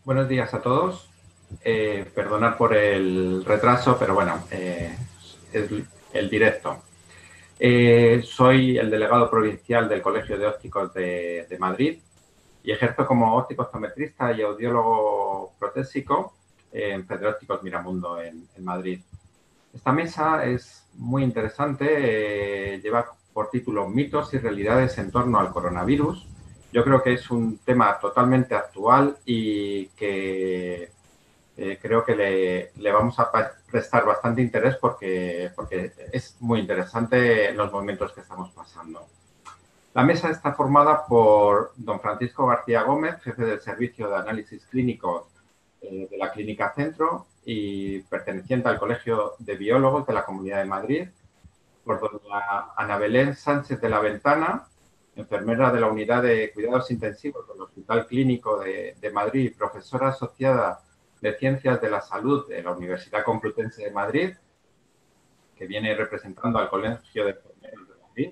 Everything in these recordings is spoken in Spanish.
Buenos días a todos. Perdonad por el retraso, pero bueno, es el directo. Soy el delegado provincial del Colegio de Ópticos de Madrid y ejerzo como óptico optometrista y audiólogo protésico en Federópticos Miramundo en Madrid. Esta mesa es muy interesante, lleva por título Mitos y realidades en torno al coronavirus. Yo creo que es un tema totalmente actual y que creo que le vamos a prestar bastante interés porque es muy interesante en los momentos que estamos pasando. La mesa está formada por don Francisco García Gómez, jefe del Servicio de Análisis Clínicos de la Clínica Centro y perteneciente al Colegio de Biólogos de la Comunidad de Madrid, por doña Ana Belén Sánchez de la Ventana, enfermera de la Unidad de Cuidados Intensivos del Hospital Clínico de Madrid y profesora asociada de Ciencias de la Salud de la Universidad Complutense de Madrid, que viene representando al Colegio de Enfermeros de Madrid,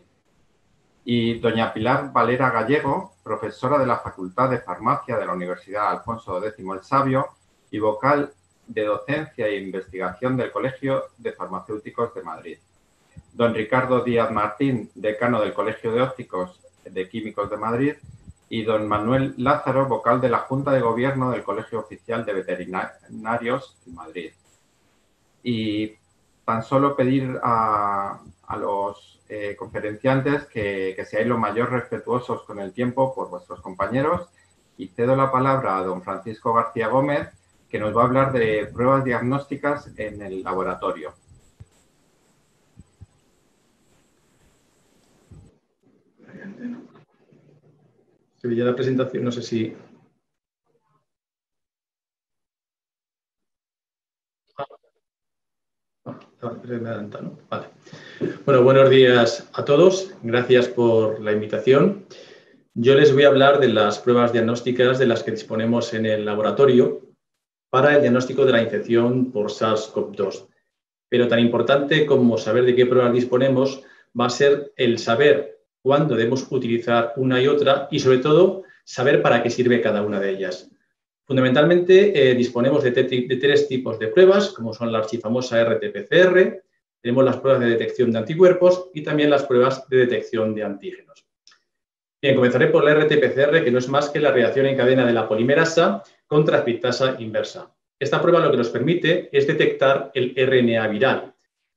y doña Pilar Valera Gallego, profesora de la Facultad de Farmacia de la Universidad Alfonso X el Sabio y vocal de docencia e investigación del Colegio de Farmacéuticos de Madrid. Don Ricardo Díaz Martín, decano del Colegio de Ópticos de Químicos de Madrid, y don Manuel Lázaro, vocal de la Junta de Gobierno del Colegio Oficial de Veterinarios de Madrid. Y tan solo pedir a los conferenciantes que seáis lo mayor respetuosos con el tiempo por vuestros compañeros, y cedo la palabra a don Francisco García Gómez, que nos va a hablar de pruebas diagnósticas en el laboratorio. Se veía la presentación, no sé si... Vale. Bueno, buenos días a todos. Gracias por la invitación. Yo les voy a hablar de las pruebas diagnósticas de las que disponemos en el laboratorio para el diagnóstico de la infección por SARS-CoV-2. Pero tan importante como saber de qué pruebas disponemos va a ser el saber cuándo debemos utilizar una y otra y, sobre todo, saber para qué sirve cada una de ellas. Fundamentalmente, disponemos de tres tipos de pruebas, como son la archifamosa RT-PCR, tenemos las pruebas de detección de anticuerpos y también las pruebas de detección de antígenos. Bien, comenzaré por la RT-PCR, que no es más que la reacción en cadena de la polimerasa con transcriptasa inversa. Esta prueba lo que nos permite es detectar el RNA viral,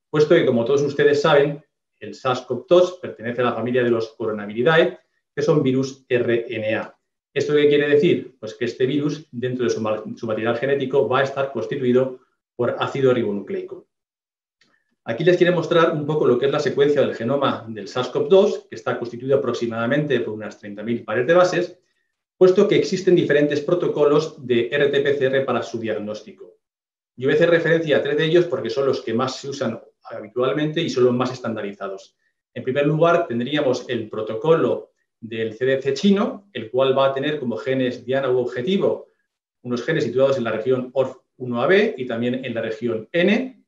puesto que, como todos ustedes saben, el SARS-CoV-2 pertenece a la familia de los Coronaviridae, que son virus RNA. ¿Esto qué quiere decir? Pues que este virus, dentro de su material genético, va a estar constituido por ácido ribonucleico. Aquí les quiero mostrar un poco lo que es la secuencia del genoma del SARS-CoV-2, que está constituido aproximadamente por unas 30.000 pares de bases, puesto que existen diferentes protocolos de RT-PCR para su diagnóstico. Yo voy a hacer referencia a tres de ellos porque son los que más se usan habitualmente y son los más estandarizados. En primer lugar, tendríamos el protocolo del CDC chino, el cual va a tener como genes diana u objetivo unos genes situados en la región ORF1AB y también en la región N.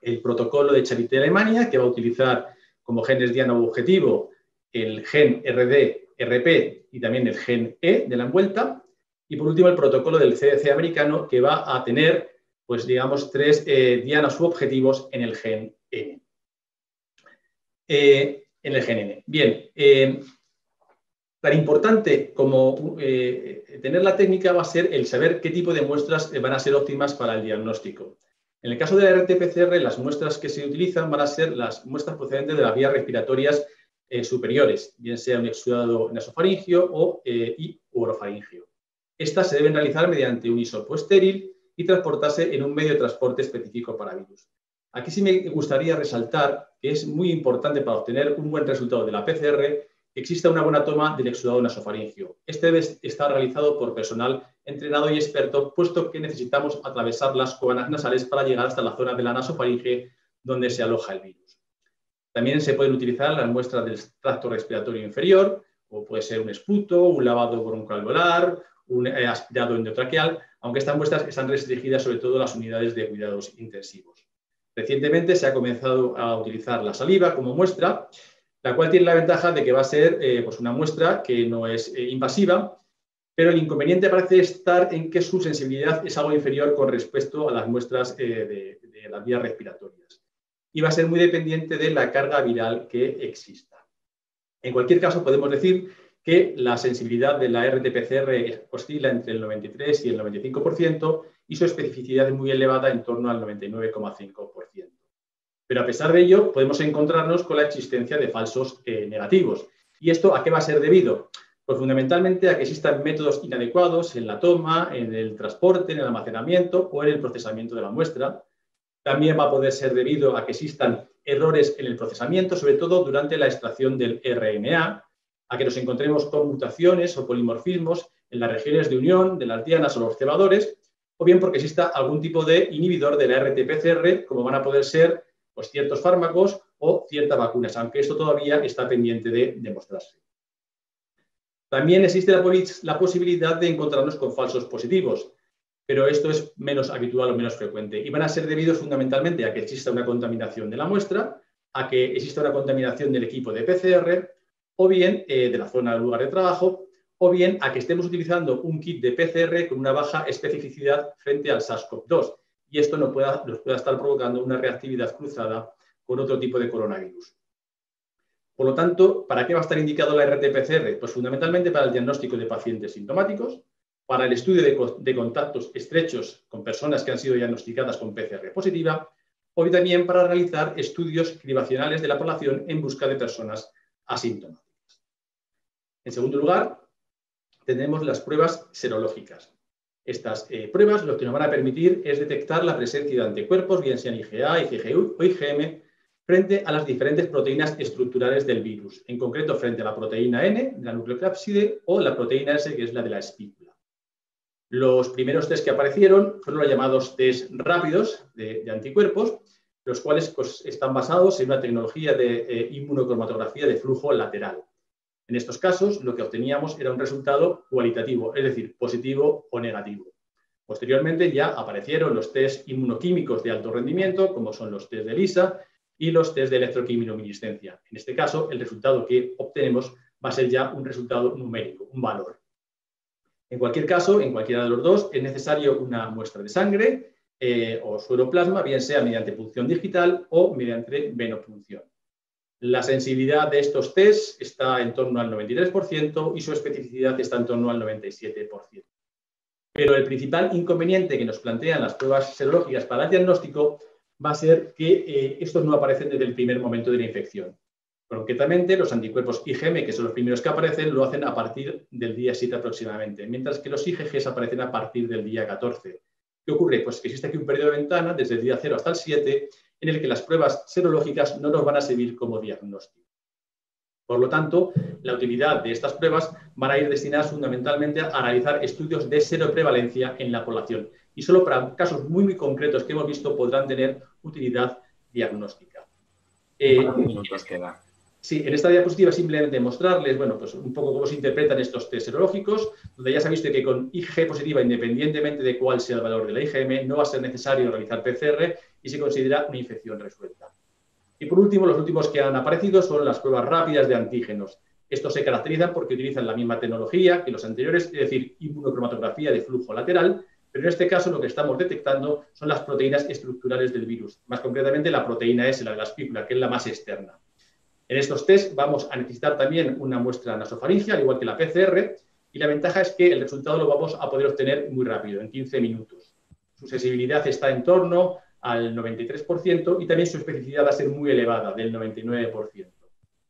El protocolo de Charité Alemania, que va a utilizar como genes diana u objetivo el gen RD, RP y también el gen E de la envuelta. Y por último, el protocolo del CDC americano, que va a tener, pues digamos, tres dianas u objetivos en el gen N. Bien, tan importante como tener la técnica va a ser el saber qué tipo de muestras van a ser óptimas para el diagnóstico. En el caso de la RT-PCR, las muestras que se utilizan van a ser las muestras procedentes de las vías respiratorias superiores, bien sea un exudado nasofaringio o orofaringio. Estas se deben realizar mediante un hisopo estéril y transportarse en un medio de transporte específico para virus. Aquí sí me gustaría resaltar que es muy importante para obtener un buen resultado de la PCR que exista una buena toma del exudado nasofaringio. Este debe estar realizado por personal entrenado y experto, puesto que necesitamos atravesar las cuenas nasales para llegar hasta la zona de la nasofaringe donde se aloja el virus. También se pueden utilizar las muestras del tracto respiratorio inferior, o puede ser un esputo, un lavado broncoalveolar, un aspirado endotraqueal, aunque estas muestras están restringidas sobre todo a las unidades de cuidados intensivos. Recientemente se ha comenzado a utilizar la saliva como muestra, la cual tiene la ventaja de que va a ser pues una muestra que no es invasiva pero el inconveniente parece estar en que su sensibilidad es algo inferior con respecto a las muestras de las vías respiratorias y va a ser muy dependiente de la carga viral que exista. En cualquier caso, podemos decir que la sensibilidad de la RT-PCR oscila entre el 93 y el 95% y su especificidad es muy elevada, en torno al 99,5%. Pero a pesar de ello, podemos encontrarnos con la existencia de falsos negativos. ¿Y esto a qué va a ser debido? Pues fundamentalmente a que existan métodos inadecuados en la toma, en el transporte, en el almacenamiento o en el procesamiento de la muestra. También va a poder ser debido a que existan errores en el procesamiento, sobre todo durante la extracción del RNA, a que nos encontremos con mutaciones o polimorfismos en las regiones de unión de las dianas o los cebadores, o bien porque exista algún tipo de inhibidor de la RT-PCR, como van a poder ser pues, ciertos fármacos o ciertas vacunas, aunque esto todavía está pendiente de demostrarse. También existe la posibilidad de encontrarnos con falsos positivos, pero esto es menos habitual o menos frecuente y van a ser debidos fundamentalmente a que exista una contaminación de la muestra, a que exista una contaminación del equipo de PCR o bien de la zona del lugar de trabajo, o bien a que estemos utilizando un kit de PCR con una baja especificidad frente al SARS-CoV-2 y esto nos pueda estar provocando una reactividad cruzada con otro tipo de coronavirus. Por lo tanto, ¿para qué va a estar indicado la RT-PCR? Pues fundamentalmente para el diagnóstico de pacientes sintomáticos, para el estudio de contactos estrechos con personas que han sido diagnosticadas con PCR positiva, o también para realizar estudios cribacionales de la población en busca de personas asintomáticas. En segundo lugar, tenemos las pruebas serológicas. Estas pruebas lo que nos van a permitir es detectar la presencia de anticuerpos, bien sean IgA, IgG o IgM, frente a las diferentes proteínas estructurales del virus, en concreto frente a la proteína N, de la nucleocápside, o la proteína S, que es la de la espícula. Los primeros test que aparecieron fueron los llamados test rápidos de anticuerpos, los cuales pues, están basados en una tecnología de inmunocromatografía de flujo lateral. En estos casos, lo que obteníamos era un resultado cualitativo, es decir, positivo o negativo. Posteriormente ya aparecieron los test inmunoquímicos de alto rendimiento, como son los test de ELISA y los test de electroquimiluminiscencia. En este caso, el resultado que obtenemos va a ser ya un resultado numérico, un valor. En cualquier caso, en cualquiera de los dos, es necesario una muestra de sangre o sueroplasma, bien sea mediante punción digital o mediante venopunción. La sensibilidad de estos test está en torno al 93% y su especificidad está en torno al 97%. Pero el principal inconveniente que nos plantean las pruebas serológicas para el diagnóstico va a ser que estos no aparecen desde el primer momento de la infección. Concretamente, los anticuerpos IgM, que son los primeros que aparecen, lo hacen a partir del día 7 aproximadamente, mientras que los IgG aparecen a partir del día 14. ¿Qué ocurre? Pues que existe aquí un periodo de ventana desde el día 0 hasta el 7 en el que las pruebas serológicas no nos van a servir como diagnóstico. Por lo tanto, la utilidad de estas pruebas van a ir destinadas fundamentalmente a realizar estudios de seroprevalencia en la población y solo para casos muy concretos que hemos visto podrán tener utilidad diagnóstica. ¿Cuántos minutos queda? Sí, en esta diapositiva simplemente mostrarles, bueno, pues un poco cómo se interpretan estos test serológicos, donde ya se ha visto que con IgG positiva, independientemente de cuál sea el valor de la IgM, no va a ser necesario realizar PCR y se considera una infección resuelta. Y por último, los últimos que han aparecido son las pruebas rápidas de antígenos. Estos se caracterizan porque utilizan la misma tecnología que los anteriores, es decir, inmunocromatografía de flujo lateral, pero en este caso lo que estamos detectando son las proteínas estructurales del virus, más concretamente la proteína S, la de la espícula, que es la más externa. En estos test vamos a necesitar también una muestra nasofaringea, al igual que la PCR, y la ventaja es que el resultado lo vamos a poder obtener muy rápido, en 15 minutos. Su sensibilidad está en torno al 93% y también su especificidad va a ser muy elevada, del 99%.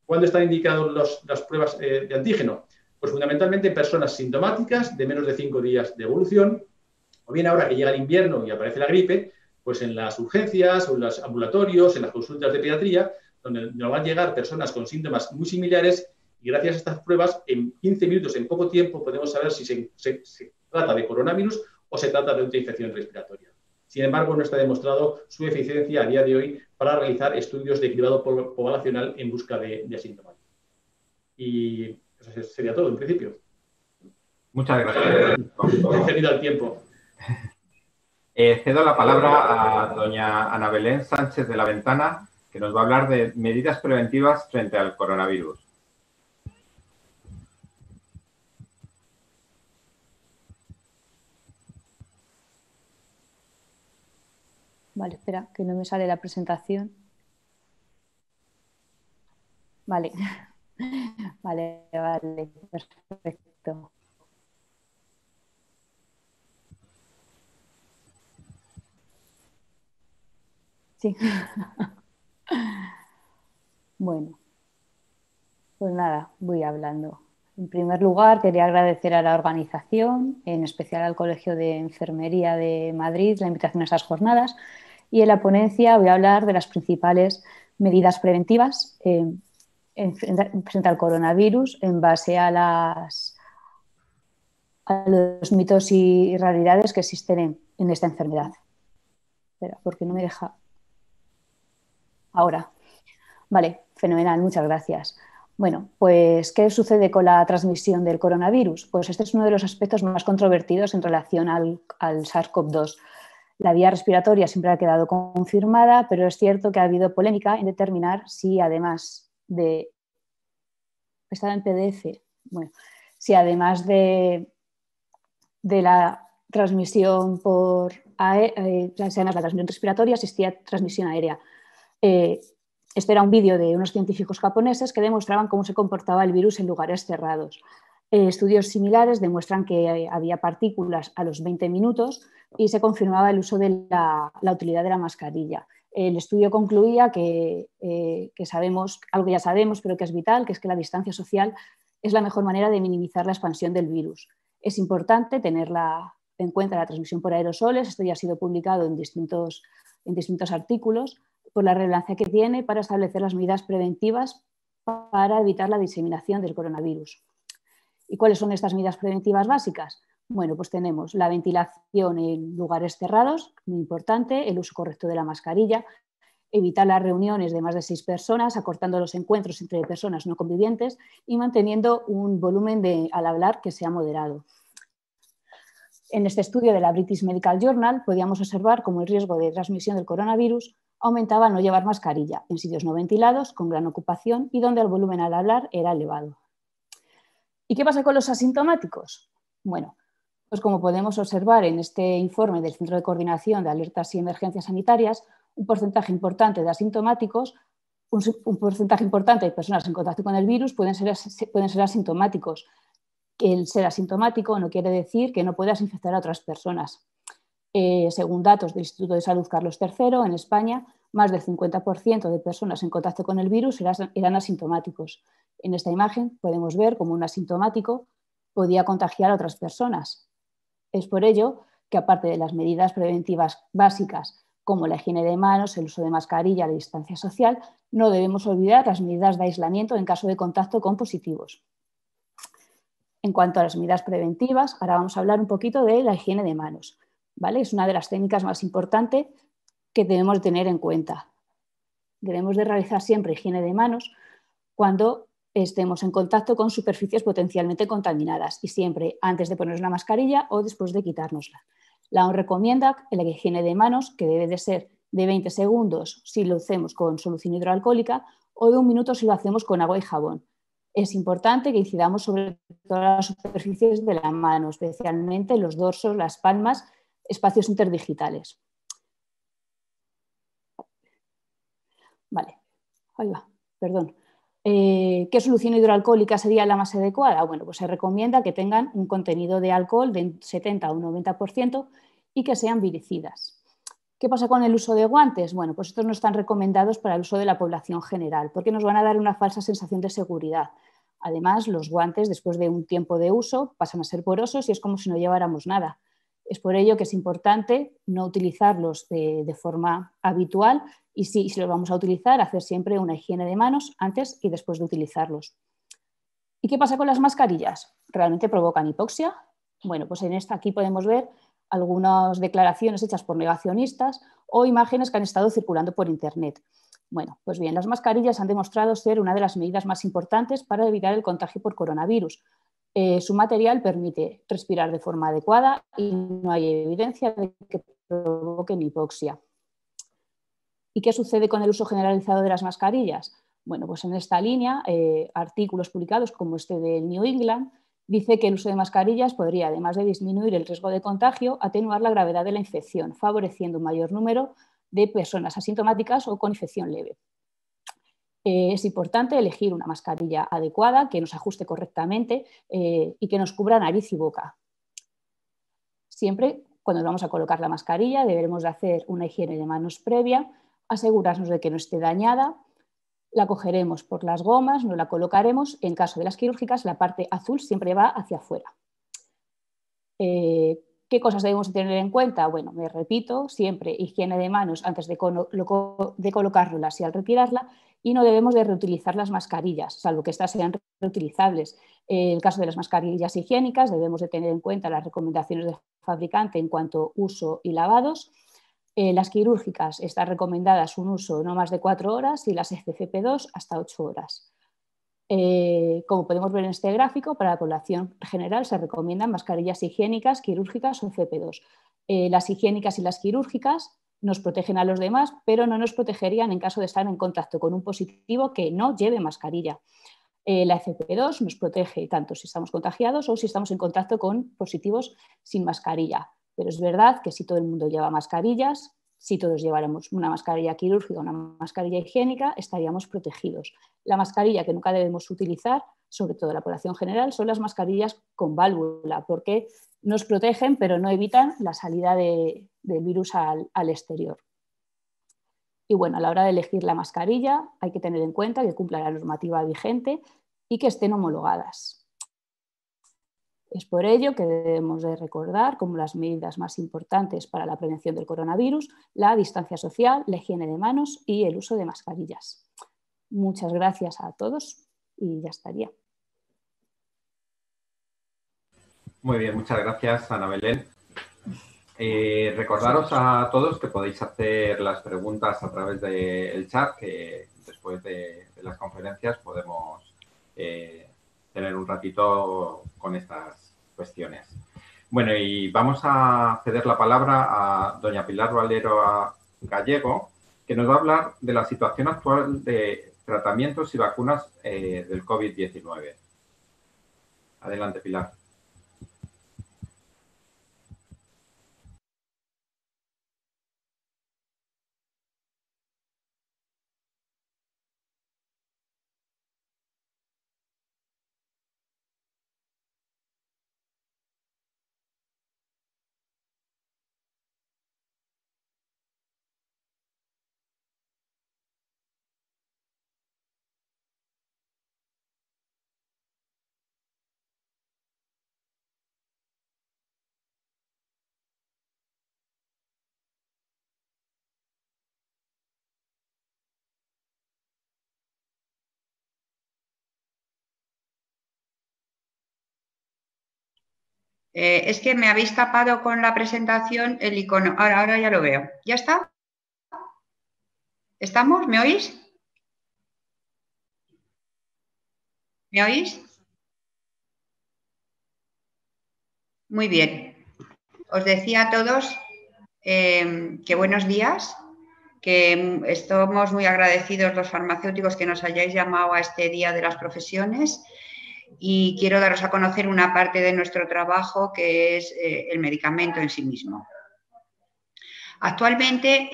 ¿Cuándo están indicadas las pruebas de antígeno? Pues fundamentalmente en personas sintomáticas de menos de 5 días de evolución, o bien ahora que llega el invierno y aparece la gripe, pues en las urgencias o en los ambulatorios, en las consultas de pediatría, donde nos van a llegar personas con síntomas muy similares y gracias a estas pruebas, en 15 minutos, en poco tiempo, podemos saber si se trata de coronavirus o se trata de otra infección respiratoria. Sin embargo, no está demostrado su eficiencia a día de hoy para realizar estudios de cribado poblacional en busca de asintomáticos. Y eso sería todo, en principio. Muchas gracias. He cedido al tiempo. Cedo la palabra a doña Ana Belén Sánchez de la Ventana, que nos va a hablar de medidas preventivas frente al coronavirus. Vale, espera, que no me sale la presentación. Vale, vale, perfecto. Sí. Bueno, pues nada, voy hablando. En primer lugar, quería agradecer a la organización, en especial al Colegio de Enfermería de Madrid, la invitación a estas jornadas. Y en la ponencia voy a hablar de las principales medidas preventivas frente al coronavirus en base a los mitos y realidades que existen en esta enfermedad. Espera, porque no me deja. Ahora. Vale, fenomenal, muchas gracias. Bueno, pues, ¿qué sucede con la transmisión del coronavirus? Pues este es uno de los aspectos más controvertidos en relación al SARS-CoV-2. La vía respiratoria siempre ha quedado confirmada, pero es cierto que ha habido polémica en determinar si además de... Estaba en PDF. Bueno, si además de la transmisión por la transmisión respiratoria, existía transmisión aérea. Este era un vídeo de unos científicos japoneses que demostraban cómo se comportaba el virus en lugares cerrados. Estudios similares demuestran que había partículas a los 20 minutos y se confirmaba el uso de la utilidad de la mascarilla. El estudio concluía que sabemos, algo que ya sabemos, pero que es vital, que es que la distancia social es la mejor manera de minimizar la expansión del virus. Es importante tener en cuenta la transmisión por aerosoles. Esto ya ha sido publicado en distintos artículos, por la relevancia que tiene para establecer las medidas preventivas para evitar la diseminación del coronavirus. ¿Y cuáles son estas medidas preventivas básicas? Bueno, pues tenemos la ventilación en lugares cerrados, muy importante, el uso correcto de la mascarilla, evitar las reuniones de más de 6 personas, acortando los encuentros entre personas no convivientes y manteniendo un volumen al hablar que sea moderado. En este estudio de la British Medical Journal podíamos observar cómo el riesgo de transmisión del coronavirus aumentaba al no llevar mascarilla en sitios no ventilados, con gran ocupación y donde el volumen al hablar era elevado. ¿Y qué pasa con los asintomáticos? Bueno, pues como podemos observar en este informe del Centro de Coordinación de Alertas y Emergencias Sanitarias, un porcentaje importante de asintomáticos, un porcentaje importante de personas en contacto con el virus pueden ser asintomáticos. Que el ser asintomático no quiere decir que no puedas infectar a otras personas. Según datos del Instituto de Salud Carlos III, en España, más del 50% de personas en contacto con el virus eran asintomáticos. En esta imagen podemos ver cómo un asintomático podía contagiar a otras personas. Es por ello que, aparte de las medidas preventivas básicas, como la higiene de manos, el uso de mascarilla, la distancia social, no debemos olvidar las medidas de aislamiento en caso de contacto con positivos. En cuanto a las medidas preventivas, ahora vamos a hablar un poquito de la higiene de manos. ¿Vale? Es una de las técnicas más importantes que debemos tener en cuenta. Debemos de realizar siempre higiene de manos cuando estemos en contacto con superficies potencialmente contaminadas y siempre antes de ponernos la mascarilla o después de quitárnosla. La OMS recomienda la higiene de manos, que debe de ser de 20 segundos si lo hacemos con solución hidroalcohólica o de 1 minuto si lo hacemos con agua y jabón. Es importante que incidamos sobre todas las superficies de la mano, especialmente los dorsos, las palmas, espacios interdigitales. Vale, ahí va, perdón. ¿Qué solución hidroalcohólica sería la más adecuada? Bueno, pues se recomienda que tengan un contenido de alcohol de 70 o 90% y que sean viricidas. ¿Qué pasa con el uso de guantes? Bueno, pues estos no están recomendados para el uso de la población general porque nos van a dar una falsa sensación de seguridad. Además, los guantes, después de un tiempo de uso, pasan a ser porosos y es como si no lleváramos nada. Es por ello que es importante no utilizarlos de forma habitual y si los vamos a utilizar, hacer siempre una higiene de manos antes y después de utilizarlos. ¿Y qué pasa con las mascarillas? ¿Realmente provocan hipoxia? Bueno, pues aquí podemos ver algunas declaraciones hechas por negacionistas o imágenes que han estado circulando por Internet. Bueno, pues bien, las mascarillas han demostrado ser una de las medidas más importantes para evitar el contagio por coronavirus. Su material permite respirar de forma adecuada y no hay evidencia de que provoquen hipoxia. ¿Y qué sucede con el uso generalizado de las mascarillas? Bueno, pues en esta línea, artículos publicados como este del New England, dice que el uso de mascarillas podría, además de disminuir el riesgo de contagio, atenuar la gravedad de la infección, favoreciendo un mayor número de personas asintomáticas o con infección leve. Es importante elegir una mascarilla adecuada que nos ajuste correctamente y que nos cubra nariz y boca. Siempre, cuando nos vamos a colocar la mascarilla, deberemos de hacer una higiene de manos previa, asegurarnos de que no esté dañada. La cogeremos por las gomas, no la colocaremos. En caso de las quirúrgicas, la parte azul siempre va hacia afuera. ¿Qué cosas debemos tener en cuenta? Bueno, me repito, siempre higiene de manos antes de colocárnoslas y al retirarla, y no debemos de reutilizar las mascarillas, salvo que estas sean reutilizables. En el caso de las mascarillas higiénicas, debemos de tener en cuenta las recomendaciones del fabricante en cuanto a uso y lavados. Las quirúrgicas están recomendadas un uso no más de 4 horas y las FFP2 hasta 8 horas. Como podemos ver en este gráfico, para la población general se recomiendan mascarillas higiénicas, quirúrgicas o FFP2. Las higiénicas y las quirúrgicas nos protegen a los demás, pero no nos protegerían en caso de estar en contacto con un positivo que no lleve mascarilla. La FFP2 nos protege tanto si estamos contagiados o si estamos en contacto con positivos sin mascarilla. Pero es verdad que si todo el mundo lleva mascarillas, si todos lleváramos una mascarilla quirúrgica o una mascarilla higiénica, estaríamos protegidos. La mascarilla que nunca debemos utilizar, sobre todo la población general, son las mascarillas con válvula, porque nos protegen pero no evitan la salida del virus al exterior. Y bueno, a la hora de elegir la mascarilla hay que tener en cuenta que cumpla la normativa vigente y que estén homologadas. Es por ello que debemos de recordar como las medidas más importantes para la prevención del coronavirus, la distancia social, la higiene de manos y el uso de mascarillas. Muchas gracias a todos y ya estaría. Muy bien, muchas gracias, Ana Belén. Recordaros a todos que podéis hacer las preguntas a través del chat, que después de las conferencias podemos tener un ratito con estas cuestiones. Bueno, y vamos a ceder la palabra a doña Pilar Valero Gallego, que nos va a hablar de la situación actual de tratamientos y vacunas del COVID-19. Adelante, Pilar. Es que me habéis tapado con la presentación el icono. Ahora ya lo veo. ¿Ya está? ¿Estamos? ¿Me oís? ¿Me oís? Muy bien. Os decía a todos que buenos días, que estamos muy agradecidos los farmacéuticos que nos hayáis llamado a este Día de las Profesiones. Y quiero daros a conocer una parte de nuestro trabajo que es el medicamento en sí mismo. Actualmente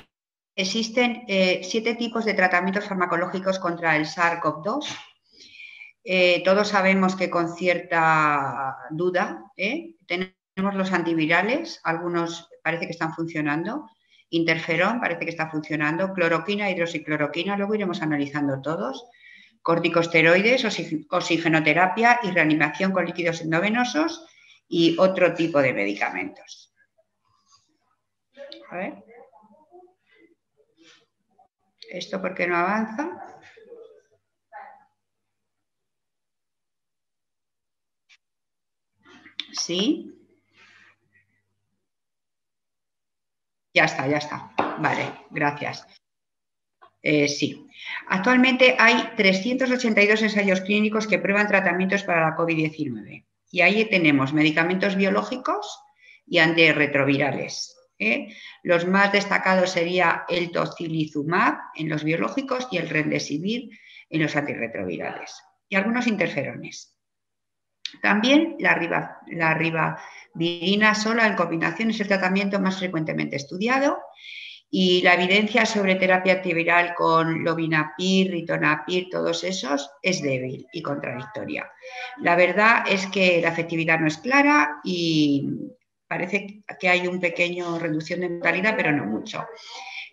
existen 7 tipos de tratamientos farmacológicos contra el SARS-CoV-2. Todos sabemos que con cierta duda tenemos los antivirales, algunos parece que están funcionando, interferón parece que está funcionando, cloroquina, hidroxicloroquina, luego iremos analizando todos. Corticosteroides, oxigenoterapia y reanimación con líquidos endovenosos y otro tipo de medicamentos. A ver. ¿Esto por qué no avanza? Sí. Ya está, ya está. Vale, gracias. Sí. Actualmente hay 382 ensayos clínicos que prueban tratamientos para la COVID-19 y ahí tenemos medicamentos biológicos y antirretrovirales. Los más destacados sería el tocilizumab en los biológicos y el remdesivir en los antirretrovirales y algunos interferones. También la ribavirina sola en combinación es el tratamiento más frecuentemente estudiado Y la evidencia sobre terapia antiviral con lobinapir, ritonapir, todos esos, es débil y contradictoria. La verdad es que la efectividad no es clara y parece que hay una pequeña reducción de mortalidad, pero no mucho.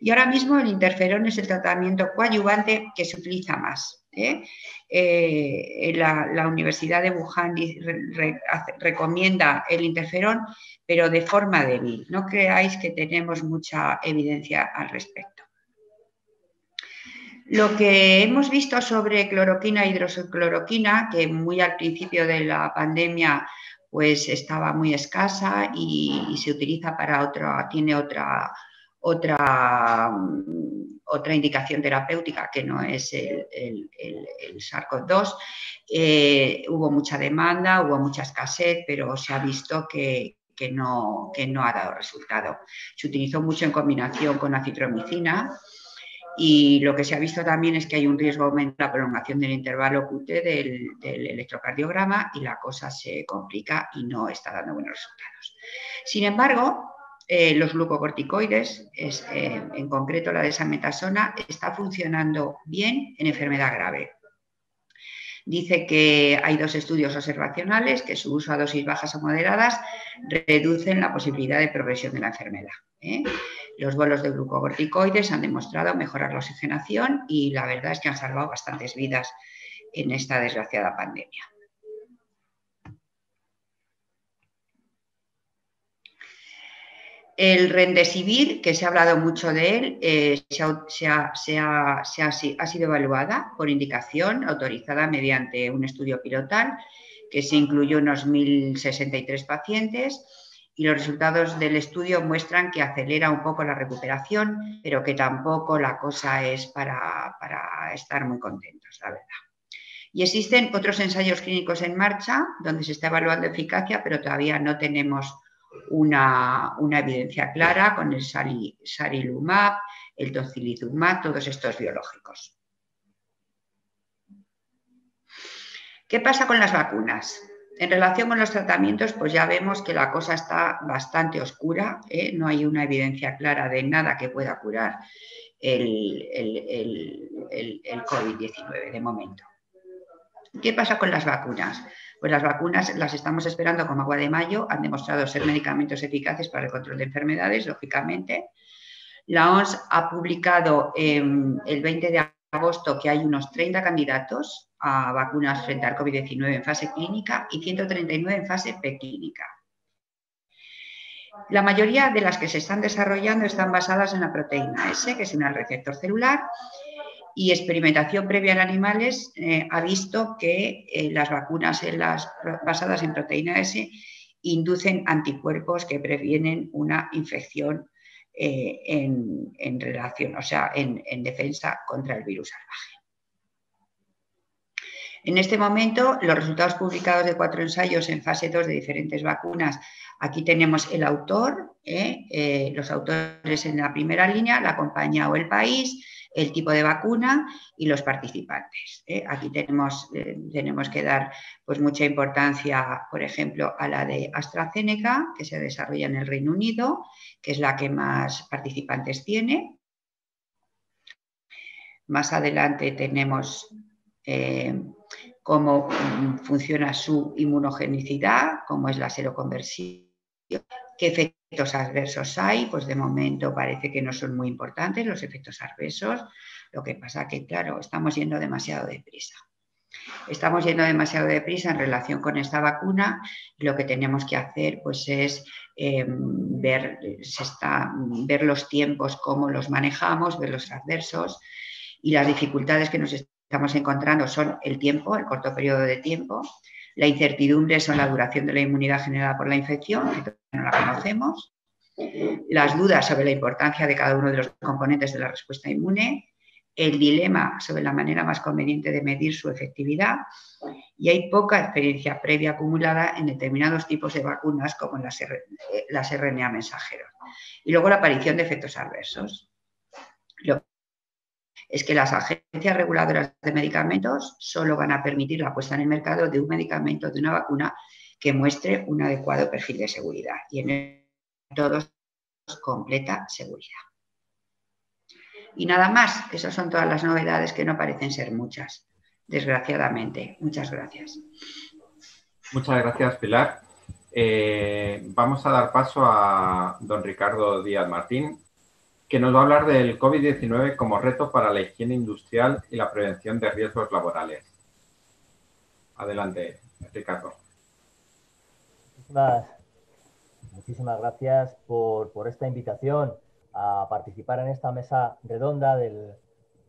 Y ahora mismo el interferón es el tratamiento coadyuvante que se utiliza más. La Universidad de Wuhan recomienda el interferón, pero de forma débil. No creáis que tenemos mucha evidencia al respecto. Lo que hemos visto sobre cloroquina e hidroxicloroquina, que muy al principio de la pandemia pues estaba muy escasa y se utiliza para tiene otra indicación terapéutica que no es el SARS-CoV-2. Hubo mucha demanda, hubo mucha escasez, pero se ha visto que no ha dado resultado. Se utilizó mucho en combinación con acitromicina y lo que se ha visto también es que hay un riesgo de aumento en la prolongación del intervalo QT del electrocardiograma y la cosa se complica y no está dando buenos resultados. Sin embargo, los glucocorticoides, en concreto la desametasona, está funcionando bien en enfermedad grave. Dice que hay 2 estudios observacionales que su uso a dosis bajas o moderadas reducen la posibilidad de progresión de la enfermedad. Los bolos de glucocorticoides han demostrado mejorar la oxigenación y la verdad es que han salvado bastantes vidas en esta desgraciada pandemia. El Remdesivir, que se ha hablado mucho de él, ha sido evaluada por indicación autorizada mediante un estudio pilotal que se incluyó unos 1.063 pacientes y los resultados del estudio muestran que acelera un poco la recuperación, pero que tampoco la cosa es para estar muy contentos, la verdad. Y existen otros ensayos clínicos en marcha donde se está evaluando eficacia, pero todavía no tenemos una evidencia clara con el sarilumab, el tocilizumab, todos estos biológicos. ¿Qué pasa con las vacunas? En relación con los tratamientos, pues ya vemos que la cosa está bastante oscura, no hay una evidencia clara de nada que pueda curar el COVID-19 de momento. ¿Qué pasa con las vacunas? Pues las vacunas las estamos esperando como agua de mayo, han demostrado ser medicamentos eficaces para el control de enfermedades, lógicamente. La OMS ha publicado el 20 de agosto que hay unos 30 candidatos a vacunas frente al COVID-19 en fase clínica y 139 en fase preclínica. La mayoría de las que se están desarrollando están basadas en la proteína S, que es un receptor celular, y experimentación previa en animales ha visto que las vacunas basadas en proteína S inducen anticuerpos que previenen una infección en defensa contra el virus salvaje. En este momento, los resultados publicados de 4 ensayos en fase 2 de diferentes vacunas, aquí tenemos el autor, los autores en la primera línea, la compañía o el país, el tipo de vacuna y los participantes. Aquí tenemos que dar pues, mucha importancia, por ejemplo, a la de AstraZeneca, que se desarrolla en el Reino Unido, que es la que más participantes tiene. Más adelante tenemos cómo funciona su inmunogenicidad, cómo es la seroconversión, qué efectos adversos hay. Pues de momento parece que no son muy importantes los efectos adversos. Lo que pasa que, claro, estamos yendo demasiado deprisa. Estamos yendo demasiado deprisa en relación con esta vacuna. Lo que tenemos que hacer pues, es ver los tiempos, cómo los manejamos, ver los adversos y las dificultades que nos estamos encontrando son el tiempo, el corto periodo de tiempo, la incertidumbre sobre la duración de la inmunidad generada por la infección, que todavía no la conocemos, las dudas sobre la importancia de cada uno de los componentes de la respuesta inmune, el dilema sobre la manera más conveniente de medir su efectividad y hay poca experiencia previa acumulada en determinados tipos de vacunas como las RNA mensajeros. Y luego la aparición de efectos adversos. Es que las agencias reguladoras de medicamentos solo van a permitir la puesta en el mercado de un medicamento, de una vacuna, que muestre un adecuado perfil de seguridad y en todos completa seguridad. Y nada más, esas son todas las novedades, que no parecen ser muchas, desgraciadamente. Muchas gracias. Muchas gracias, Pilar. Vamos a dar paso a don Ricardo Díaz Martín, que nos va a hablar del COVID-19 como reto para la higiene industrial y la prevención de riesgos laborales. Adelante, Ricardo. Muchísimas gracias por esta invitación a participar en esta mesa redonda del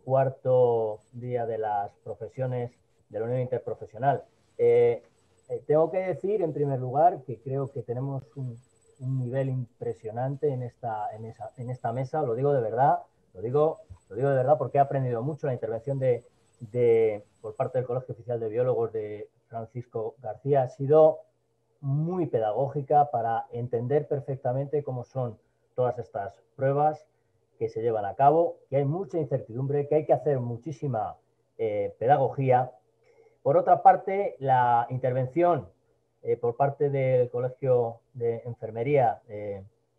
cuarto día de las profesiones de la Unión Interprofesional. Tengo que decir, en primer lugar, que creo que tenemos un nivel impresionante en esta mesa. Lo digo de verdad, lo digo de verdad porque he aprendido mucho. La intervención por parte del Colegio Oficial de Biólogos de Francisco García ha sido muy pedagógica para entender perfectamente cómo son todas estas pruebas que se llevan a cabo, que hay mucha incertidumbre, que hay que hacer muchísima pedagogía. Por otra parte, la intervención por parte del Colegio de Enfermería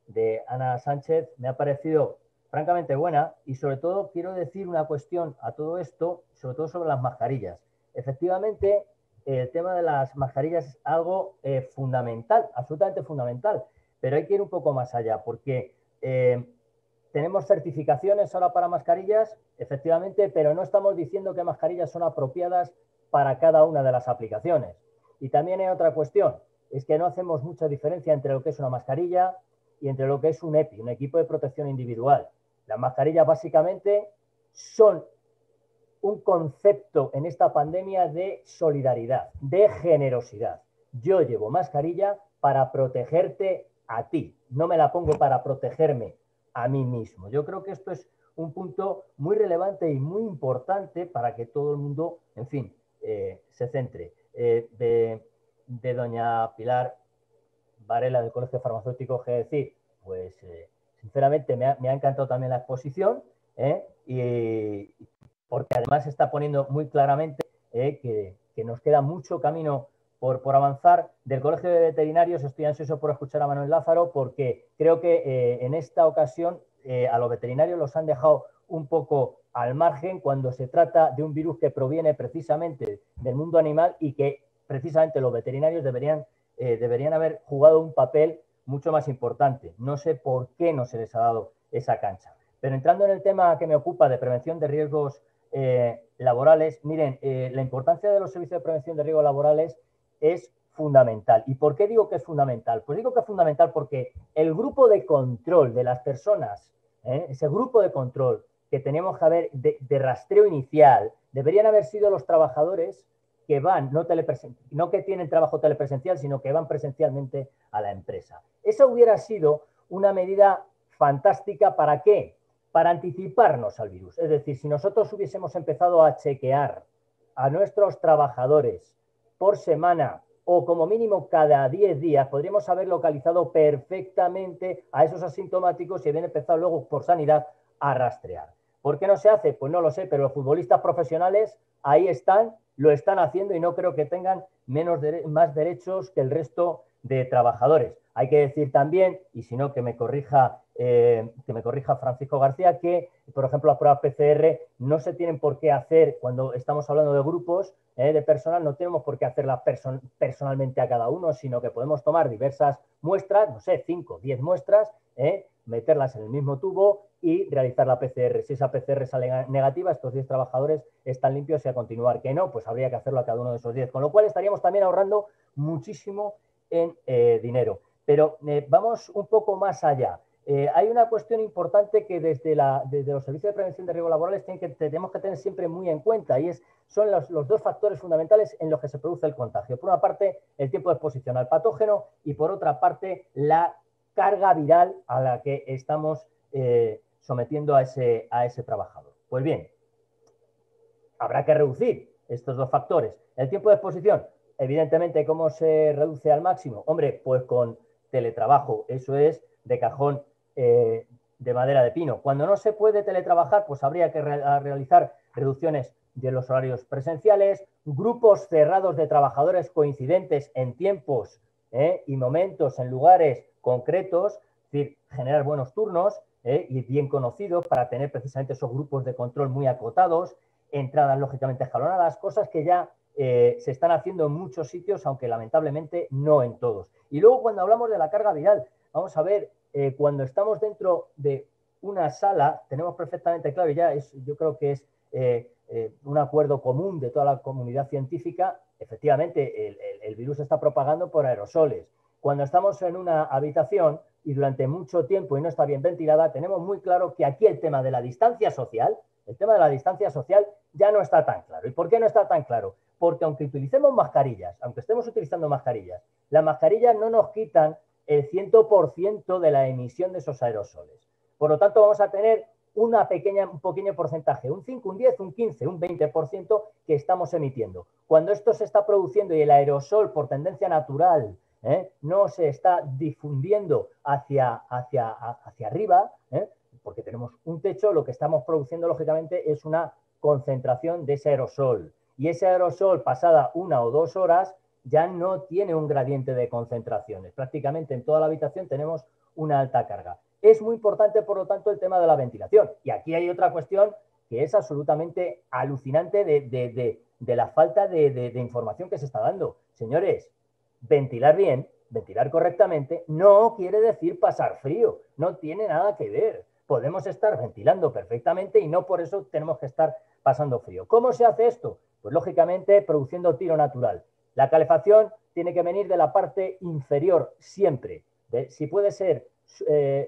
de Ana Sánchez me ha parecido francamente buena, y sobre todo quiero decir una cuestión a todo esto, sobre todo sobre las mascarillas. Efectivamente, el tema de las mascarillas es algo fundamental, absolutamente fundamental, pero hay que ir un poco más allá, porque tenemos certificaciones ahora para mascarillas, efectivamente, pero no estamos diciendo qué mascarillas son apropiadas para cada una de las aplicaciones. Y también hay otra cuestión, es que no hacemos mucha diferencia entre lo que es una mascarilla y entre lo que es un EPI, un equipo de protección individual. Las mascarillas básicamente son un concepto en esta pandemia de solidaridad, de generosidad. Yo llevo mascarilla para protegerte a ti, no me la pongo para protegerme a mí mismo. Yo creo que esto es un punto muy relevante y muy importante para que todo el mundo, en fin, se centre. De doña Pilar Varela del Colegio Farmacéutico, que decir, pues sinceramente me ha encantado también la exposición, y porque además está poniendo muy claramente que nos queda mucho camino por avanzar. Del Colegio de Veterinarios estoy ansioso por escuchar a Manuel Lázaro, porque creo que en esta ocasión a los veterinarios los han dejado un poco al margen cuando se trata de un virus que proviene precisamente del mundo animal y que precisamente los veterinarios deberían haber jugado un papel mucho más importante. No sé por qué no se les ha dado esa cancha. Pero entrando en el tema que me ocupa de prevención de riesgos laborales, miren, la importancia de los servicios de prevención de riesgos laborales es fundamental. ¿Y por qué digo que es fundamental? Pues digo que es fundamental porque el grupo de control de las personas, ese grupo de control que tenemos que haber de rastreo inicial, deberían haber sido los trabajadores que van, no que tienen trabajo telepresencial, sino que van presencialmente a la empresa. Esa hubiera sido una medida fantástica. ¿Para qué? Para anticiparnos al virus. Es decir, si nosotros hubiésemos empezado a chequear a nuestros trabajadores por semana o como mínimo cada 10 días, podríamos haber localizado perfectamente a esos asintomáticos y haber empezado luego por sanidad a rastrear. ¿Por qué no se hace? Pues no lo sé, pero los futbolistas profesionales ahí están, lo están haciendo y no creo que tengan más derechos que el resto de trabajadores. Hay que decir también, y si no que me corrija Francisco García, que por ejemplo las pruebas PCR no se tienen por qué hacer cuando estamos hablando de grupos de personal, no tenemos por qué hacerlas personalmente a cada uno, sino que podemos tomar diversas muestras, no sé, 5, 10 muestras, meterlas en el mismo tubo y realizar la PCR. Si esa PCR sale negativa, estos 10 trabajadores están limpios, y a continuar que no, pues habría que hacerlo a cada uno de esos 10, con lo cual estaríamos también ahorrando muchísimo en dinero. Pero vamos un poco más allá. Hay una cuestión importante que desde los servicios de prevención de riesgos laborales tenemos que tener siempre muy en cuenta, y son los dos factores fundamentales en los que se produce el contagio. Por una parte, el tiempo de exposición al patógeno, y por otra parte, la carga viral a la que estamos sometiendo a ese trabajador. Pues bien, habrá que reducir estos dos factores. El tiempo de exposición, evidentemente, ¿cómo se reduce al máximo? Hombre, pues con teletrabajo, eso es de cajón de madera de pino. Cuando no se puede teletrabajar, pues habría que realizar reducciones de los horarios presenciales, grupos cerrados de trabajadores coincidentes en tiempos y momentos, en lugares concretos, Es decir, generar buenos turnos y bien conocidos para tener precisamente esos grupos de control muy acotados, entradas lógicamente escalonadas, cosas que ya se están haciendo en muchos sitios, aunque lamentablemente no en todos. Y luego cuando hablamos de la carga viral, vamos a ver, cuando estamos dentro de una sala, tenemos perfectamente claro, y ya yo creo que es un acuerdo común de toda la comunidad científica, efectivamente el virus se está propagando por aerosoles. Cuando estamos en una habitación y durante mucho tiempo y no está bien ventilada, tenemos muy claro que aquí el tema de la distancia social, ya no está tan claro. ¿Y por qué no está tan claro? Porque aunque utilicemos mascarillas, aunque estemos utilizando mascarillas, las mascarillas no nos quitan el 100% de la emisión de esos aerosoles. Por lo tanto, vamos a tener un pequeño porcentaje, un 5, un 10, un 15, un 20% que estamos emitiendo. Cuando esto se está produciendo y el aerosol, por tendencia natural, no se está difundiendo hacia arriba, porque tenemos un techo, lo que estamos produciendo, lógicamente, es una concentración de ese aerosol. Y ese aerosol, pasada 1 o 2 horas, ya no tiene un gradiente de concentraciones. Prácticamente en toda la habitación tenemos una alta carga. Es muy importante, por lo tanto, el tema de la ventilación. Y aquí hay otra cuestión que es absolutamente alucinante de la falta de información que se está dando. Señores, ventilar bien, ventilar correctamente, no quiere decir pasar frío. No tiene nada que ver. Podemos estar ventilando perfectamente y no por eso tenemos que estar pasando frío. ¿Cómo se hace esto? Pues lógicamente produciendo tiro natural. La calefacción tiene que venir de la parte inferior siempre. Si puede ser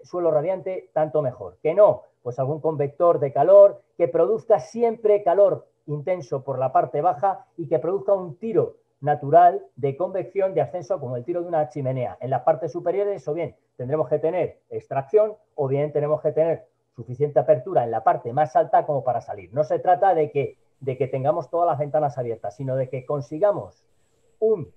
suelo radiante, tanto mejor. Que no, pues algún convector de calor que produzca siempre calor intenso por la parte baja y que produzca un tiro natural de convección de ascenso como el tiro de una chimenea. En las partes superiores, o bien tendremos que tener extracción o bien tenemos que tener suficiente apertura en la parte más alta como para salir. No se trata de que tengamos todas las ventanas abiertas, sino de que consigamos un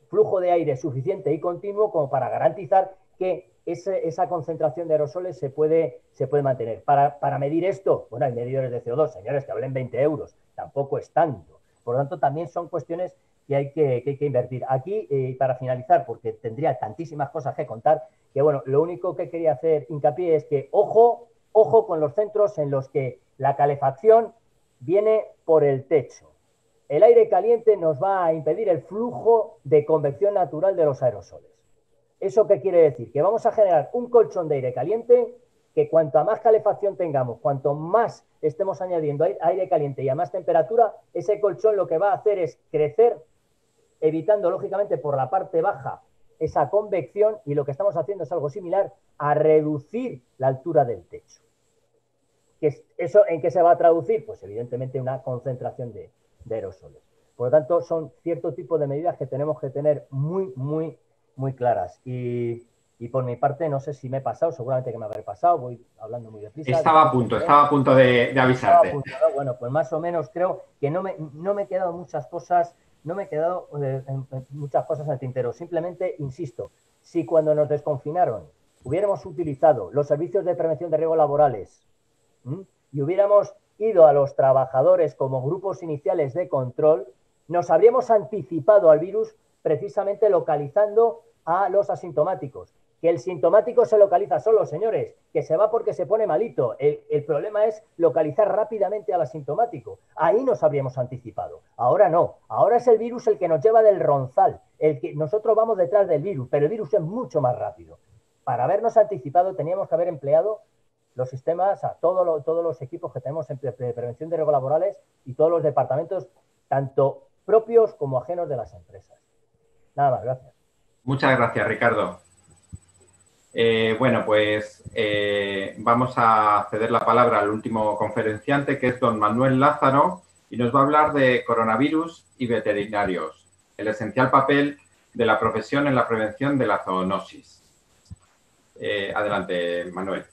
flujo de aire suficiente y continuo como para garantizar que esa concentración de aerosoles se puede mantener. Para medir esto, bueno, hay medidores de CO2, señores, que valen 20 euros, tampoco es tanto. Por lo tanto, también son cuestiones que hay que invertir. Aquí, para finalizar, porque tendría tantísimas cosas que contar, que bueno, lo único que quería hacer hincapié es que ojo con los centros en los que la calefacción viene por el techo. El aire caliente nos va a impedir el flujo de convección natural de los aerosoles. ¿Eso qué quiere decir? Que vamos a generar un colchón de aire caliente que cuanto más calefacción tengamos, cuanto más estemos añadiendo aire caliente y a más temperatura, ese colchón lo que va a hacer es crecer, evitando lógicamente por la parte baja esa convección, y lo que estamos haciendo es algo similar a reducir la altura del techo. ¿Eso en qué se va a traducir? Pues evidentemente una concentración de aerosoles. Por lo tanto, son cierto tipo de medidas que tenemos que tener muy claras. Y por mi parte, no sé si me he pasado, seguramente que me habré pasado, voy hablando muy deprisa. Estaba a punto de avisarte. Bueno, pues más o menos creo que no me he quedado muchas cosas, muchas cosas en el tintero. Simplemente, insisto, si cuando nos desconfinaron hubiéramos utilizado los servicios de prevención de riesgos laborales y hubiéramos ido a los trabajadores como grupos iniciales de control, nos habríamos anticipado al virus precisamente localizando a los asintomáticos. Que el sintomático se localiza solo, señores, que se va porque se pone malito. El problema es localizar rápidamente al asintomático. Ahí nos habríamos anticipado. Ahora no. Ahora es el virus el que nos lleva del ronzal. Nosotros vamos detrás del virus, pero el virus es mucho más rápido. Para habernos anticipado teníamos que haber empleado los sistemas, todos los equipos que tenemos en prevención de riesgos laborales y todos los departamentos, tanto propios como ajenos de las empresas. Nada más, gracias. Muchas gracias, Ricardo. Bueno, pues vamos a ceder la palabra al último conferenciante, que es don Manuel Lázaro, y nos va a hablar de coronavirus y veterinarios, el esencial papel de la profesión en la prevención de la zoonosis. Adelante, Manuel.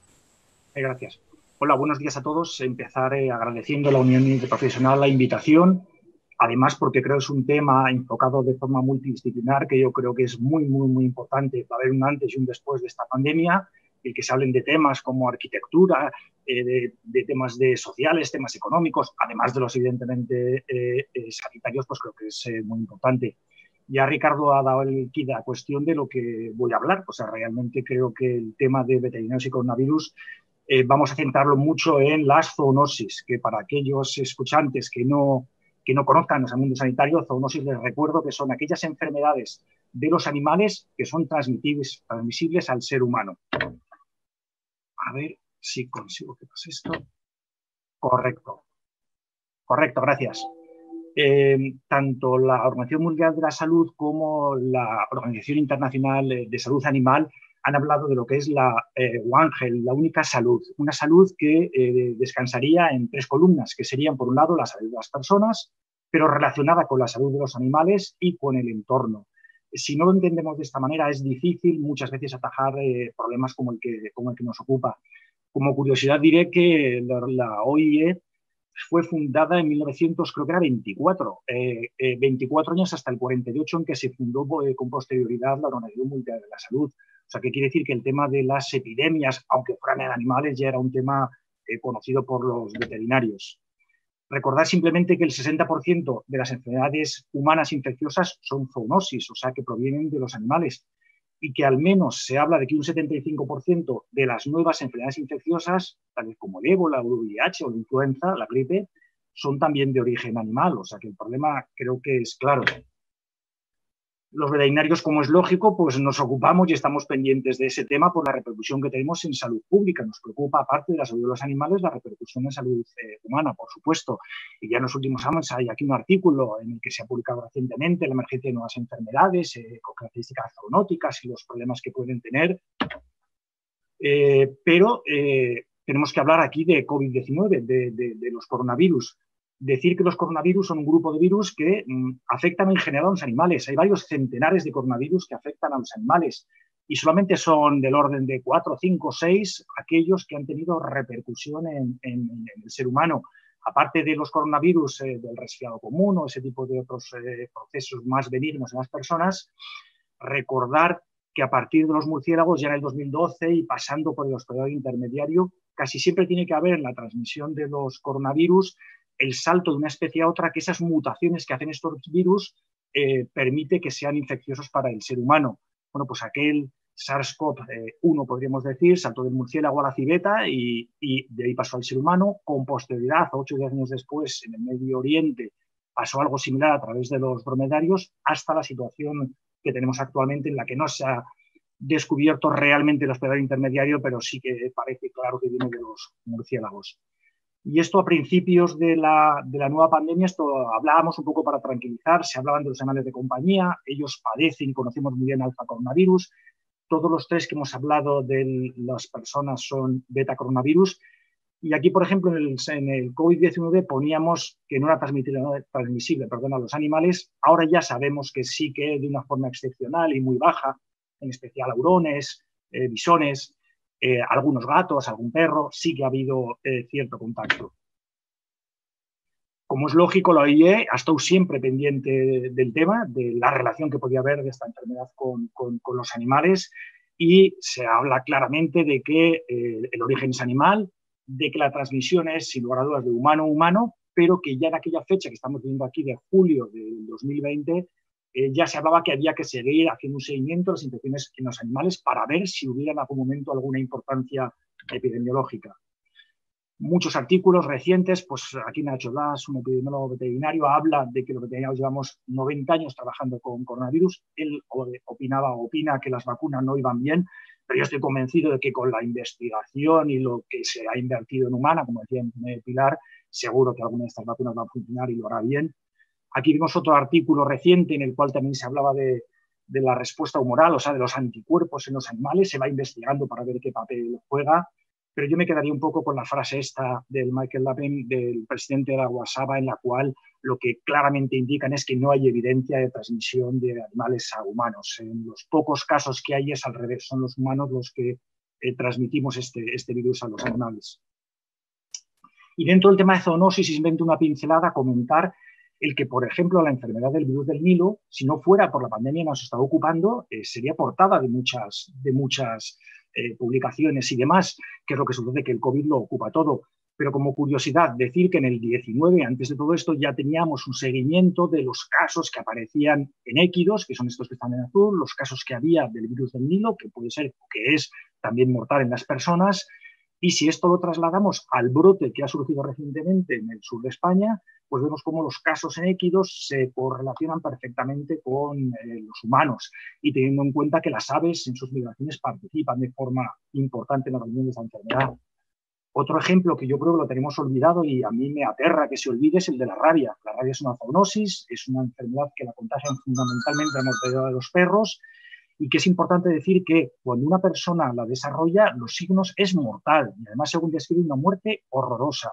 Gracias. Hola, buenos días a todos. Empezaré agradeciendo a la Unión Interprofesional la invitación, además porque creo que es un tema enfocado de forma multidisciplinar que yo creo que es muy importante. Va a haber un antes y un después de esta pandemia, el que se hablen de temas como arquitectura, de temas sociales, temas económicos, además de los evidentemente sanitarios, pues creo que es muy importante. Ya Ricardo ha dado el quid a cuestión de lo que voy a hablar. O sea, realmente creo que el tema de veterinarios y coronavirus vamos a centrarlo mucho en las zoonosis, que para aquellos escuchantes que no conozcan el mundo sanitario, zoonosis les recuerdo que son aquellas enfermedades de los animales que son transmisibles al ser humano. A ver si consigo que pase esto. Correcto. Correcto, gracias. Tanto la Organización Mundial de la Salud como la Organización Internacional de Salud Animal han hablado de lo que es la One Health, la única salud. Una salud que descansaría en 3 columnas, que serían, por un lado, la salud de las personas, pero relacionada con la salud de los animales y con el entorno. Si no lo entendemos de esta manera, es difícil muchas veces atajar problemas como el que nos ocupa. Como curiosidad diré que la OIE fue fundada en 1924, 24 años hasta el 48 en que se fundó con posterioridad la Organización Mundial de la Salud. O sea, que quiere decir que el tema de las epidemias, aunque fueran en animales, ya era un tema conocido por los veterinarios. Recordad simplemente que el 60% de las enfermedades humanas infecciosas son zoonosis, o sea, que provienen de los animales, y que al menos se habla de que un 75% de las nuevas enfermedades infecciosas, tales como el ébola, el VIH o la influenza, la gripe, son también de origen animal. O sea que el problema creo que es claro. Los veterinarios, como es lógico, pues nos ocupamos y estamos pendientes de ese tema por la repercusión que tenemos en salud pública. Nos preocupa, aparte de la salud de los animales, la repercusión en salud humana, por supuesto. Y ya en los últimos años hay aquí un artículo en el que se ha publicado recientemente la emergencia de nuevas enfermedades con características zoonóticas y los problemas que pueden tener. Pero tenemos que hablar aquí de COVID-19, de los coronavirus. Decir que los coronavirus son un grupo de virus que afectan en general a los animales. Hay varios centenares de coronavirus que afectan a los animales y solamente son del orden de 4, 5, 6 aquellos que han tenido repercusión en el ser humano. Aparte de los coronavirus del resfriado común o ese tipo de otros procesos más benignos en las personas, recordar que a partir de los murciélagos, ya en el 2012 y pasando por el hospedador intermediario, casi siempre tiene que haber en la transmisión de los coronavirus el salto de una especie a otra, que esas mutaciones que hacen estos virus permite que sean infecciosos para el ser humano. Bueno, pues aquel SARS-CoV-1, podríamos decir, saltó del murciélago a la civeta y de ahí pasó al ser humano. Con posterioridad, 8 o 10 años después, en el Medio Oriente, pasó algo similar a través de los dromedarios, hasta la situación que tenemos actualmente, en la que no se ha descubierto realmente el hospedador intermediario, pero sí que parece claro que viene de los murciélagos. Y esto a principios de la nueva pandemia, esto hablábamos un poco para tranquilizar, se hablaban de los animales de compañía, ellos padecen, conocemos muy bien alfa coronavirus, todos los 3 que hemos hablado de las personas son beta coronavirus, y aquí, por ejemplo, en el COVID-19 poníamos que no era transmisible a los animales, ahora ya sabemos que sí que de una forma excepcional y muy baja, en especial a hurones, bisones, algunos gatos, algún perro, sí que ha habido cierto contacto. Como es lógico, la OIE ha estado siempre pendiente del tema, de la relación que podía haber de esta enfermedad con los animales, y se habla claramente de que el origen es animal, de que la transmisión es, sin lugar a dudas, de humano a humano, pero que ya en aquella fecha que estamos viendo aquí de julio del 2020, ya se hablaba que había que seguir haciendo un seguimiento de las infecciones en los animales para ver si hubiera en algún momento alguna importancia epidemiológica. Muchos artículos recientes, pues aquí Nacho Blas, un epidemiólogo veterinario, habla de que los veterinarios llevamos 90 años trabajando con coronavirus. Él opina que las vacunas no iban bien, pero yo estoy convencido de que con la investigación y lo que se ha invertido en humana, como decía Pilar, seguro que alguna de estas vacunas va a funcionar y lo hará bien. Aquí vimos otro artículo reciente en el cual también se hablaba de la respuesta humoral, o sea, de los anticuerpos en los animales. Se va investigando para ver qué papel juega, pero yo me quedaría un poco con la frase esta del Michael Lapen, del presidente de la WASABA, en la cual lo que claramente indican es que no hay evidencia de transmisión de animales a humanos. En los pocos casos que hay es al revés, son los humanos los que transmitimos este virus a los animales. Y dentro del tema de zoonosis, simplemente una pincelada, comentar el que, por ejemplo, la enfermedad del virus del Nilo, si no fuera por la pandemia que nos está ocupando, sería portada de muchas publicaciones y demás, que es lo que sucede, que el COVID lo ocupa todo. Pero como curiosidad, decir que en el 19, antes de todo esto, ya teníamos un seguimiento de los casos que aparecían en équidos, que son estos que están en azul, los casos que había del virus del Nilo, que puede ser, que es también mortal en las personas. Y si esto lo trasladamos al brote que ha surgido recientemente en el sur de España, pues vemos cómo los casos en équidos se correlacionan perfectamente con los humanos, y teniendo en cuenta que las aves en sus migraciones participan de forma importante en la reunión de esa enfermedad. Otro ejemplo que yo creo que lo tenemos olvidado y a mí me aterra que se olvide es el de la rabia. La rabia es una zoonosis, es una enfermedad que la contagian fundamentalmente la mortalidad de los perros, y que es importante decir que cuando una persona la desarrolla, los signos es mortal y además, según describe, una muerte horrorosa,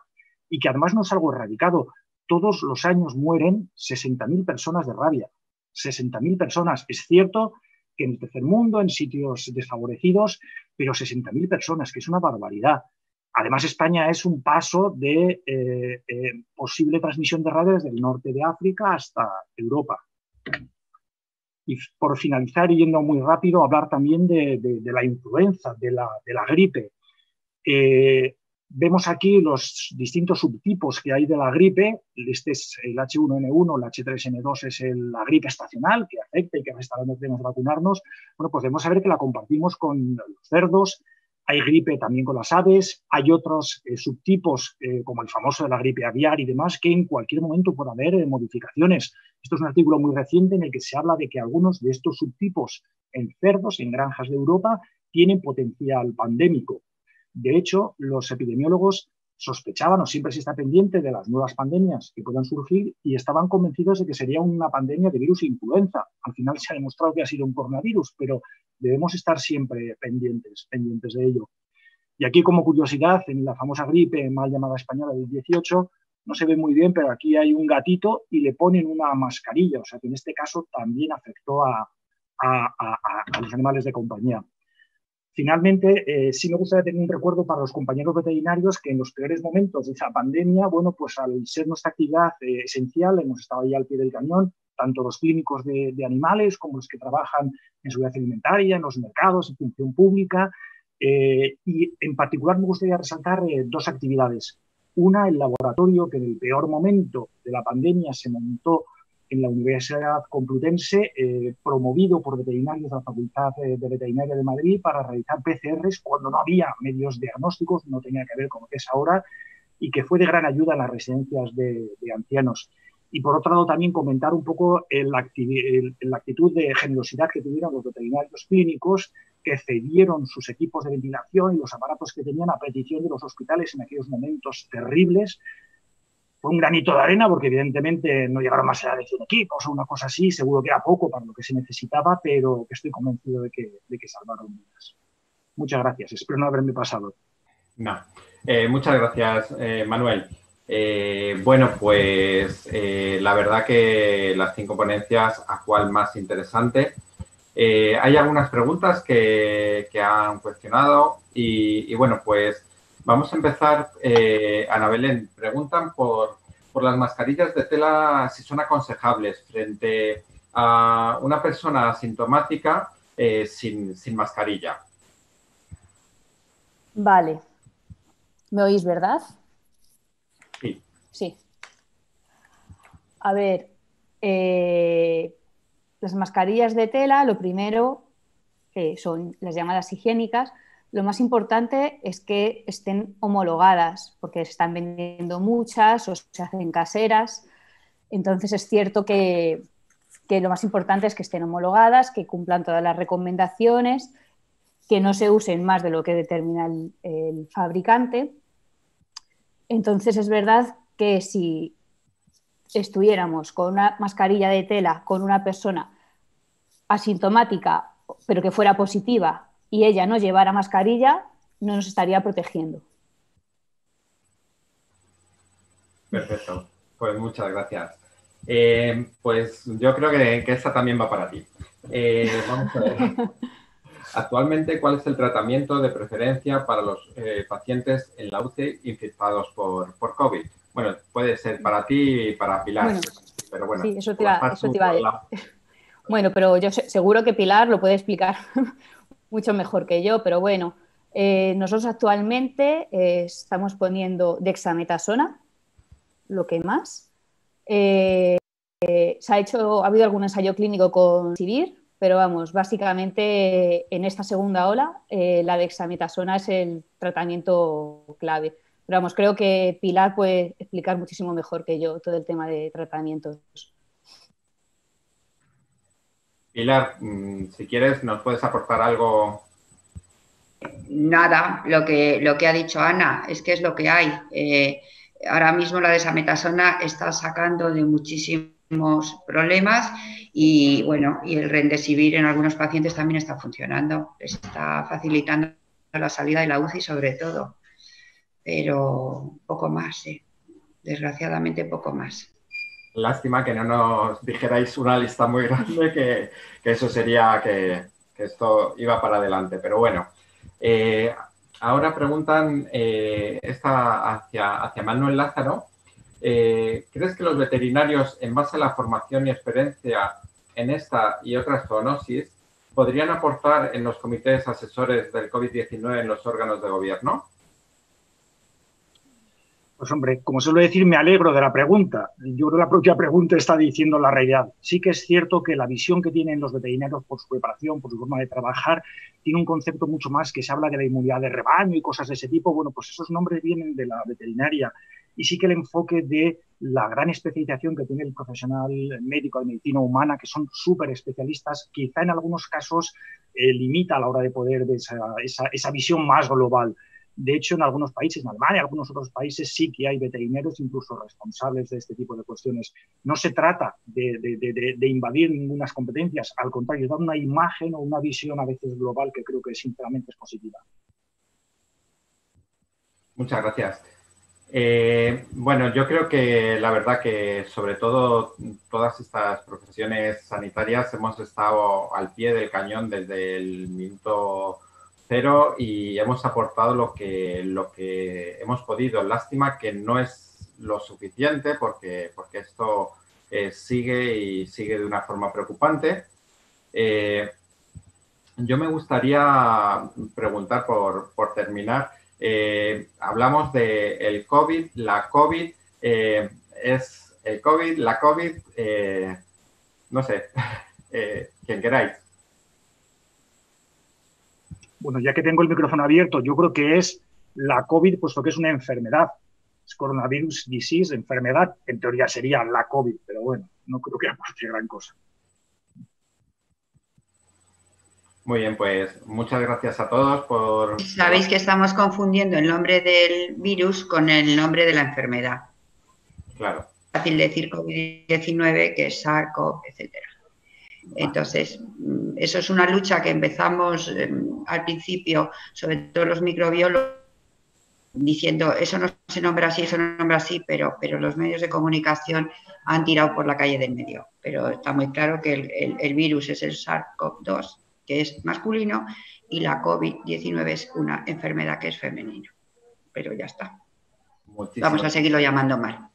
y que además no es algo erradicado. Todos los años mueren 60.000 personas de rabia. 60.000 personas. Es cierto que en el tercer mundo, en sitios desfavorecidos, pero 60.000 personas, que es una barbaridad. Además, España es un paso de posible transmisión de rabia desde el norte de África hasta Europa. Y por finalizar, yendo muy rápido, hablar también de la influenza, de la gripe. Vemos aquí los distintos subtipos que hay de la gripe. Este es el H1N1, el H3N2 es la gripe estacional, que afecta y que resta cuando tenemos que vacunarnos. Bueno, pues debemos saber que la compartimos con los cerdos. Hay gripe también con las aves, hay otros subtipos, como el famoso de la gripe aviar y demás, que en cualquier momento puede haber modificaciones. Esto es un artículo muy reciente en el que se habla de que algunos de estos subtipos en cerdos, en granjas de Europa, tienen potencial pandémico. De hecho, los epidemiólogos sospechaban, o siempre se está pendiente de las nuevas pandemias que puedan surgir, y estaban convencidos de que sería una pandemia de virus influenza. Al final se ha demostrado que ha sido un coronavirus, pero debemos estar siempre pendientes de ello. Y aquí, como curiosidad, en la famosa gripe mal llamada española del 18, no se ve muy bien, pero aquí hay un gatito y le ponen una mascarilla, o sea que en este caso también afectó a los animales de compañía. Finalmente, sí me gustaría tener un recuerdo para los compañeros veterinarios que en los peores momentos de esa pandemia, bueno, pues al ser nuestra actividad esencial, hemos estado ahí al pie del cañón, tanto los clínicos de animales como los que trabajan en seguridad alimentaria, en los mercados, en función pública, y en particular me gustaría resaltar dos actividades. Una, el laboratorio que en el peor momento de la pandemia se montó en la Universidad Complutense, promovido por veterinarios de la Facultad de Veterinaria de Madrid para realizar PCRs cuando no había medios diagnósticos, no tenía que ver con lo que es ahora, y que fue de gran ayuda en las residencias de ancianos. Y por otro lado también comentar un poco la actitud de generosidad que tuvieron los veterinarios clínicos, que cedieron sus equipos de ventilación y los aparatos que tenían a petición de los hospitales en aquellos momentos terribles. Fue un granito de arena porque evidentemente no llegaron más allá de 100 equipos o una cosa así, seguro que era poco para lo que se necesitaba, pero que estoy convencido de que salvaron vidas. Muchas gracias, espero no haberme pasado. No. Muchas gracias, Manuel. Bueno, pues la verdad que las 5 ponencias, ¿a cuál más interesante? Hay algunas preguntas que han cuestionado y bueno, pues vamos a empezar. Ana Belén, preguntan por las mascarillas de tela, si son aconsejables frente a una persona asintomática sin mascarilla. Vale. ¿Me oís, verdad? Sí. Sí. A ver, las mascarillas de tela, lo primero, son las llamadas higiénicas. Lo más importante es que estén homologadas, porque se están vendiendo muchas o se hacen caseras. Entonces, es cierto que lo más importante es que estén homologadas, que cumplan todas las recomendaciones, que no se usen más de lo que determina el fabricante. Entonces, es verdad que si estuviéramos con una mascarilla de tela con una persona asintomática, pero que fuera positiva, y ella no llevara mascarilla, no nos estaría protegiendo. Perfecto, pues muchas gracias. Pues yo creo que esta también va para ti. Vamos a ver. Actualmente, ¿cuál es el tratamiento de preferencia para los pacientes en la UCI infectados por COVID? Bueno, puede ser para ti y para Pilar, bueno, pero bueno. Sí, eso te iba a decir. Bueno, pero yo seguro que Pilar lo puede explicar mucho mejor que yo, pero bueno, Nosotros actualmente estamos poniendo dexametasona, lo que más. Ha habido algún ensayo clínico con Sivir, pero vamos, básicamente en esta segunda ola la dexametasona es el tratamiento clave. Pero vamos, creo que Pilar puede explicar muchísimo mejor que yo todo el tema de tratamientos. Pilar, si quieres, ¿nos puedes aportar algo? Nada, lo que ha dicho Ana, es que es lo que hay. Ahora mismo la dexametasona está sacando de muchísimos problemas y bueno, y el Remdesivir en algunos pacientes también está funcionando, les está facilitando la salida de la UCI sobre todo, pero poco más, desgraciadamente poco más. Lástima que no nos dijerais una lista muy grande, que eso sería que esto iba para adelante, pero bueno. Ahora preguntan hacia Manuel Lázaro. ¿Crees que los veterinarios, en base a la formación y experiencia en esta y otras zoonosis, podrían aportar en los comités asesores del COVID-19 en los órganos de gobierno? Pues hombre, como suelo decir, me alegro de la pregunta. Yo creo que la propia pregunta está diciendo la realidad. Sí que es cierto que la visión que tienen los veterinarios por su preparación, por su forma de trabajar, tiene un concepto mucho más que se habla de la inmunidad de rebaño y cosas de ese tipo. Bueno, pues esos nombres vienen de la veterinaria. Y sí que el enfoque de la gran especialización que tiene el profesional médico de medicina humana, que son súper especialistas, quizá en algunos casos limita a la hora de poder ver esa visión más global. De hecho, en algunos países, en Alemania, en algunos otros países, sí que hay veterinarios incluso responsables de este tipo de cuestiones. No se trata de invadir ninguna competencias, al contrario, dar una imagen o una visión a veces global que creo que sinceramente es positiva. Muchas gracias. Bueno, yo creo que la verdad que sobre todo todas estas profesiones sanitarias hemos estado al pie del cañón desde el minuto cero y hemos aportado lo que hemos podido. Lástima que no es lo suficiente porque esto sigue de una forma preocupante. Yo me gustaría preguntar por terminar. Hablamos del COVID, la COVID, es el COVID, la COVID, no sé, quien queráis. Bueno, ya que tengo el micrófono abierto, yo creo que es la COVID, puesto que es una enfermedad. Es coronavirus disease, enfermedad, en teoría sería la COVID, pero bueno, no creo que aporte gran cosa. Muy bien, pues muchas gracias a todos por... Sabéis que estamos confundiendo el nombre del virus con el nombre de la enfermedad. Claro. Es fácil decir COVID-19 que SARS-CoV, etcétera. Entonces, eso es una lucha que empezamos al principio, sobre todo los microbiólogos, diciendo eso no se nombra así, eso no se nombra así, pero los medios de comunicación han tirado por la calle del medio. Pero está muy claro que el virus es el SARS-CoV-2, que es masculino, y la COVID-19 es una enfermedad que es femenina. Pero ya está. Vamos a seguirlo llamando mal.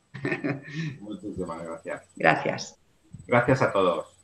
Muchísimas gracias. Gracias. Gracias a todos.